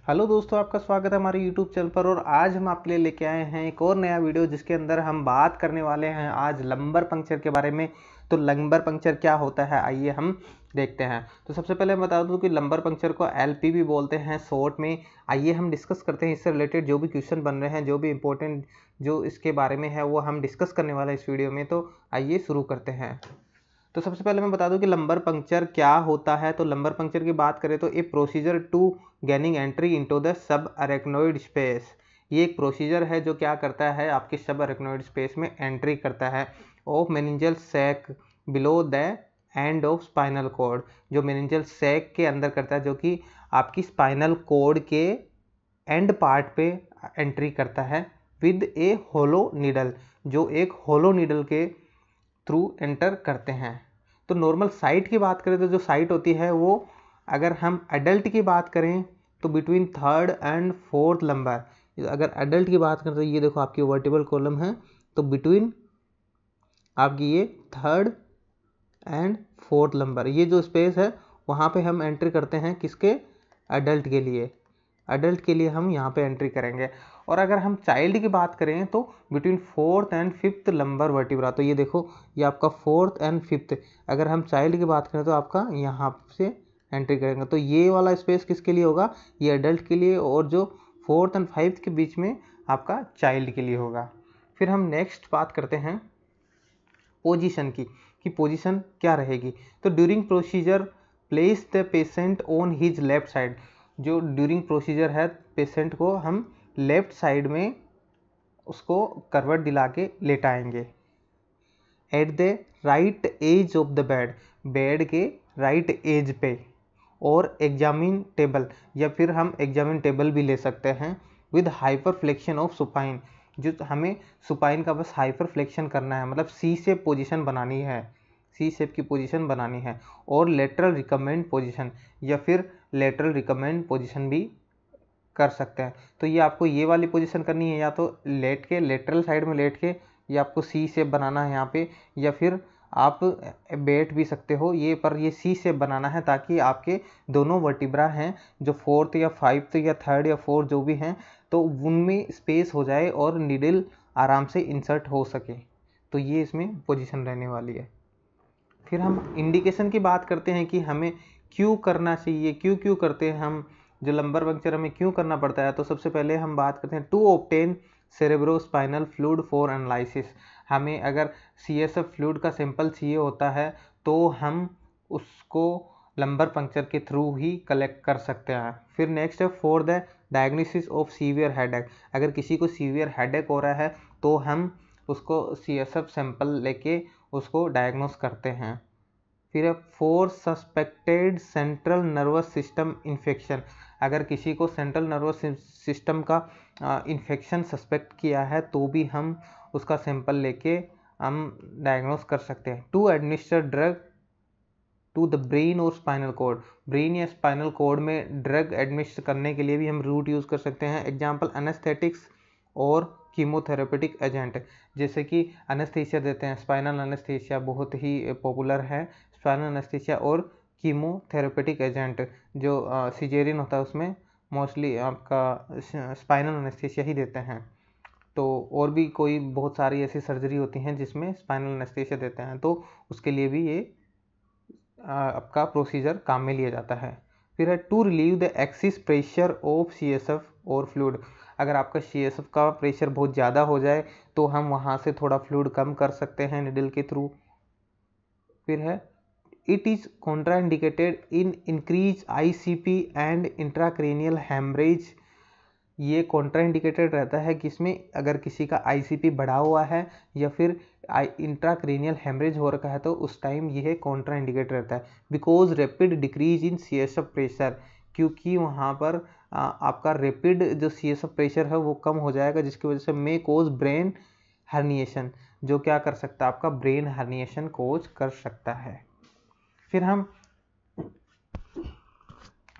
Hello दोस्तों, आपका स्वागत है हमारे यूट्यूब चैनल पर। और आज हम आपके लिए लेके आए हैं एक और नया वीडियो, जिसके अंदर हम बात करने वाले हैं आज लंबर पंक्चर के बारे में। तो लंबर पंक्चर क्या होता है, आइए हम देखते हैं। तो सबसे पहले मैं बता दूं कि लंबर पंक्चर को एलपी भी बोलते हैं शॉर्ट में। आइए हम डिस्कस करते हैं इससे रिलेटेड जो भी क्वेश्चन बन रहे हैं, जो भी इंपॉर्टेंट जो इसके बारे में है वो हम डिस्कस करने वाले हैं इस वीडियो में। तो आइए शुरू करते हैं। तो सबसे पहले मैं बता दूं कि लंबर पंक्चर क्या होता है। तो लंबर पंक्चर की बात करें तो a procedure to gaining entry into the subarachnoid space. ये एक प्रोसीजर है जो क्या करता है, आपके सब अरेक्नोइड स्पेस में एंट्री करता है of meningeal sac below the end of spinal cord. जो मेनिंजियल सैक के अंदर करता है, जो कि आपकी स्पाइनल कॉर्ड के एंड पार्ट पे एंट्री करता है विद ए होलो नीडल, जो एक होलो नीडल के थ्रू एंटर करते हैं। तो नॉर्मल साइट की बात करें तो जो साइट होती है वो, अगर हम एडल्ट की बात करें तो between third and fourth lumbar. अगर एडल्ट की बात करें तो ये देखो आपकी वर्टिबल कॉलम है, तो बिटवीन आपकी ये थर्ड एंड फोर्थ लंबर, ये जो स्पेस है वहाँ पे हम एंट्री करते हैं किसके, एडल्ट के लिए। एडल्ट के लिए हम यहाँ पे एंट्री करेंगे। और अगर हम चाइल्ड की बात करें तो between fourth and fifth lumbar vertebra. तो ये देखो ये आपका फोर्थ एंड फिफ्थ। अगर हम चाइल्ड की बात करें तो आपका यहाँ से एंट्री करेंगे। तो ये वाला स्पेस किसके लिए होगा, ये एडल्ट के लिए, और जो फोर्थ एंड फाइव्थ के बीच में आपका चाइल्ड के लिए होगा। फिर हम नेक्स्ट बात करते हैं पोजीशन की, कि पोजीशन क्या रहेगी। तो during procedure place the patient on his left side. जो ड्यूरिंग प्रोसीजर है, पेशेंट को हम लेफ्ट साइड में उसको करवट दिला के लेटाएंगे। At the right edge of the bed, bed के राइट एज पे। और एग्जामिन टेबल, या फिर हम एग्जामिन टेबल भी ले सकते हैं with hyper flexion of supine. जो हमें सुपाइन का बस हाइपर फ्लेक्शन करना है, मतलब सी शेप पोजीशन बनानी है, सी शेप की पोजीशन बनानी है। और लेटरल रिकमेंड पोजीशन, या फिर लेटरल रिकमेंड पोजीशन भी कर सकते हैं। तो ये आपको ये वाली पोजीशन करनी है, या तो लेट के लेटरल साइड में लेट के, या आपको सी शेप बनाना है यहाँ पे, या फिर आप बैठ भी सकते हो ये, पर ये सी शेप बनाना है ताकि आपके दोनों वर्टिब्रा हैं जो फोर्थ या फाइव्थ या थर्ड या फोर्थ जो भी हैं, तो उनमें स्पेस हो जाए और नीडल आराम से इंसर्ट हो सके। तो ये इसमें पोजीशन रहने वाली है। फिर हम इंडिकेशन की बात करते हैं कि हमें क्यों करना चाहिए, क्यों क्यों करते हैं हम, जो लंबर पंक्चर हमें क्यों करना पड़ता है। तो सबसे पहले हम बात करते हैं to obtain cerebrospinal fluid for analysis. हमें अगर सीएसएफ फ्लूइड का सैंपल चाहिए होता है तो हम उसको लंबर पंक्चर के थ्रू ही कलेक्ट कर सकते हैं। फिर नेक्स्ट है for the diagnosis of severe headache. अगर किसी को सीवियर हेडेक हो रहा है तो हम उसको सीएसएफ सैंपल लेके उसको डायग्नोस करते हैं। फिर for suspected central nervous system infection. अगर किसी को सेंट्रल नर्वस सिस्टम का इन्फेक्शन सस्पेक्ट किया है तो भी हम उसका सैंपल लेके हम डायग्नोस कर सकते हैं। To administer drug to the brain और स्पाइनल कॉर्ड। ब्रेन या स्पाइनल कॉर्ड में ड्रग एडमिनिस्टर करने के लिए भी हम रूट यूज़ कर सकते हैं। एग्जाम्पल एनेस्थेटिक्स और कीमोथेरेपेटिक एजेंट, जैसे कि एनेस्थीसिया देते हैं, स्पाइनल एनेस्थीसिया बहुत ही पॉपुलर है, स्पाइनल एनेस्थीसिया और कीमोथेरेपेटिक एजेंट। जो सिजेरियन होता है उसमें मोस्टली आपका स्पाइनल एनेस्थीसिया ही देते हैं। तो और भी कोई बहुत सारी ऐसी सर्जरी होती हैं जिसमें स्पाइनल एनेस्थीसिया देते हैं, तो उसके लिए भी ये आपका प्रोसीजर काम में लिया जाता है। फिर है to relieve the excess pressure of CSF और फ्लूइड। अगर आपका सीएसएफ का प्रेशर बहुत ज़्यादा हो जाए तो हम वहाँ से थोड़ा फ्लूइड कम कर सकते हैं निडल के थ्रू। फिर है it is contraindicated in increase ICP and intracranial haemorrhage. ये कॉन्ट्राइंडिकेटेड रहता है कि इसमें अगर किसी का आईसीपी बढ़ा हुआ है या फिर इंट्राक्रेनियल हेमरेज हो रखा है तो उस टाइम यह कॉन्ट्राइंडिकेटेड रहता है। Because rapid decrease in CSF pressure, क्योंकि वहाँ पर आपका रैपिड जो सीएसएफ प्रेशर है वो कम हो जाएगा, जिसकी वजह से मे कोज ब्रेन हर्निएशन, जो क्या कर सकता है, आपका ब्रेन हर्निएशन कोज कर सकता है। फिर हम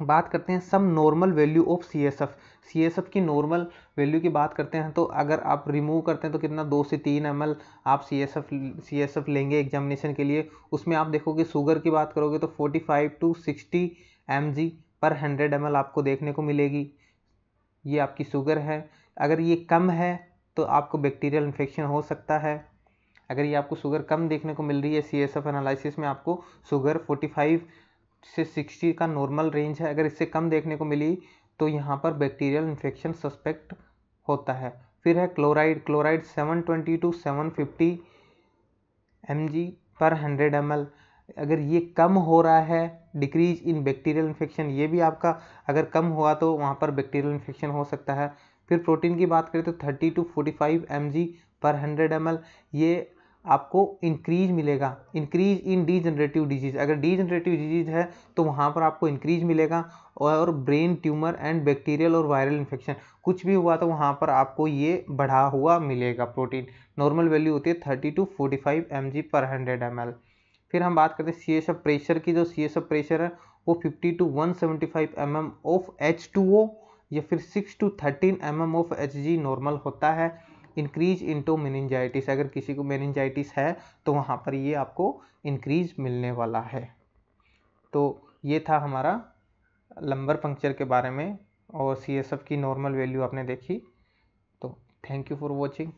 बात करते हैं some normal value of CSF. CSF की नॉर्मल वैल्यू की बात करते हैं तो अगर आप रिमूव करते हैं तो कितना 2 से 3 ml आप सीएसएफ लेंगे एग्जामिनेशन के लिए। उसमें आप देखोगे शुगर की बात करोगे तो 45 to 60 mg पर 100 ml आपको देखने को मिलेगी। ये आपकी शुगर है। अगर ये कम है तो आपको बैक्टीरियल इन्फेक्शन हो सकता है। अगर ये आपको शुगर कम देखने को मिल रही है, CSF एनालिसिस में आपको शुगर 45 से 60 का नॉर्मल रेंज है, अगर इससे कम देखने को मिली तो यहाँ पर बैक्टीरियल इन्फेक्शन सस्पेक्ट होता है। फिर है क्लोराइड 720 to 750 mg पर 100 ml। अगर ये कम हो रहा है, डिक्रीज इन बैक्टीरियल इन्फेक्शन, ये भी आपका अगर कम हुआ तो वहाँ पर बैक्टीरियल इन्फेक्शन हो सकता है। फिर प्रोटीन की बात करें तो 30 to 45 mg पर 100 ml, ये आपको इंक्रीज मिलेगा। इंक्रीज इन डीजनरेटिव डिजीज, अगर डीजनरेटिव डिजीज है तो वहाँ पर आपको इंक्रीज मिलेगा। और ब्रेन ट्यूमर एंड बैक्टीरियल और वायरल इन्फेक्शन कुछ भी हुआ तो वहाँ पर आपको ये बढ़ा हुआ मिलेगा प्रोटीन। नॉर्मल वैल्यू होती है 30 to 45 mg पर 100 ml। फिर हम बात करते हैं CSF प्रेशर की। जो CSF प्रेशर है वो 50 to 175 mm ऑफ H2O या फिर 6 to 13 mm of Hg normal होता है। इंक्रीज इनटू मेनिंजाइटिस, अगर किसी को मेनिंजाइटिस है तो वहाँ पर ये आपको इंक्रीज मिलने वाला है। तो ये था हमारा लंबर पंक्चर के बारे में, और CSF की नॉर्मल वैल्यू आपने देखी। तो थैंक यू फॉर वॉचिंग।